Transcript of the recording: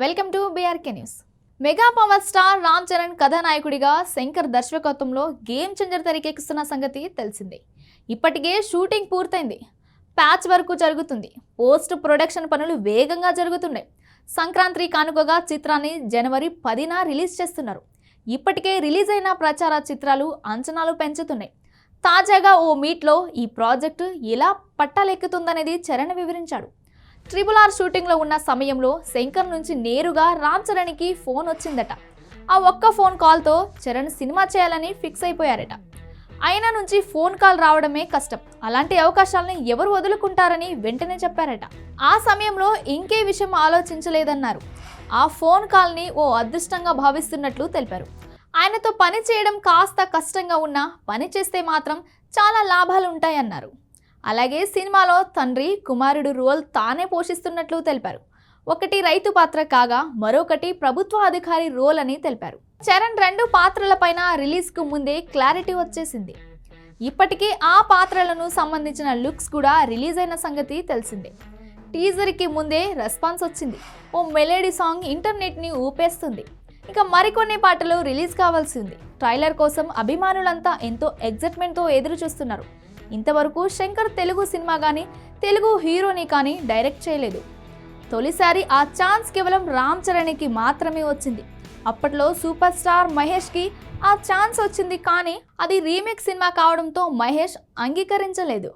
Welcome to BRK news. Mega power star Ram Charan కథానాయకుడిగా శంకర్ దర్శకత్వంలో game changer తెరకెక్కిస్తున్న సంగతి తెలిసిందే. ఇప్పటికే షూటింగ్ పూర్తయింది, ప్యాచ్ వర్క్ జరుగుతుంది, పోస్ట్ ప్రొడక్షన్ పనులు వేగంగా జరుగుతున్నాయి. సంక్రాంతి కానుకగా చిత్రాన్ని జనవరి 10న రిలీజ్ చేస్తున్నారు. ఇప్పటికే రిలీజ్ అయిన ప్రచార చిత్రాలు అంచనాలు పెంచుతున్నాయి. తాజాగా ఓ మీట్లో ఈ ప్రాజెక్టు ఎలా పట్టాలెక్కుతుందనేది చరణ్ వివరించాడు. RRR షూటింగ్లో ఉన్న సమయంలో శంకర్ నుంచి నేరుగా రామ్ చరణ్కి ఫోన్ వచ్చిందట. ఆ ఒక్క ఫోన్ కాల్తో చరణ్ సినిమా చేయాలని ఫిక్స్ అయిపోయారట. ఆయన నుంచి ఫోన్ కాల్ రావడమే కష్టం, అలాంటి అవకాశాలని ఎవరు వదులుకుంటారని వెంటనే చెప్పారట. ఆ సమయంలో ఇంకే విషయం ఆలోచించలేదన్నారు. ఆ ఫోన్ కాల్ని ఓ అదృష్టంగా భావిస్తున్నట్లు తెలిపారు. ఆయనతో పని చేయడం కాస్త కష్టంగా ఉన్నా పని చేస్తే మాత్రం చాలా లాభాలు ఉంటాయన్నారు. అలాగే సినిమాలో తండ్రి కుమారుడు రోల్ తానే పోషిస్తున్నట్లు తెలిపారు. ఒకటి రైతు పాత్ర కాగా మరొకటి ప్రభుత్వ అధికారి రోల్ అని తెలిపారు. చరణ్ 2 పాత్రలపైన రిలీజ్కు ముందే క్లారిటీ వచ్చేసింది. ఇప్పటికే ఆ పాత్రలను సంబంధించిన లుక్స్ కూడా రిలీజ్ అయిన సంగతి తెలిసిందే. టీజర్కి ముందే రెస్పాన్స్ వచ్చింది. ఓ మెలోడీ సాంగ్ ఇంటర్నెట్ని ఊపేస్తుంది. ఇక మరికొన్ని పాటలు రిలీజ్ కావాల్సి ఉంది. ట్రైలర్ కోసం అభిమానులంతా ఎంతో ఎగ్జైట్మెంట్తో ఎదురు చూస్తున్నారు. ఇంతవరకు శంకర్ తెలుగు సినిమా కానీ తెలుగు హీరోని కానీ డైరెక్ట్ చేయలేదు. తొలిసారి ఆ ఛాన్స్ కేవలం రామ్ చరణ్కి మాత్రమే వచ్చింది. అప్పట్లో సూపర్ స్టార్ మహేష్కి ఆ ఛాన్స్ వచ్చింది, కానీ అది రీమేక్ సినిమా కావడంతో మహేష్ అంగీకరించలేదు.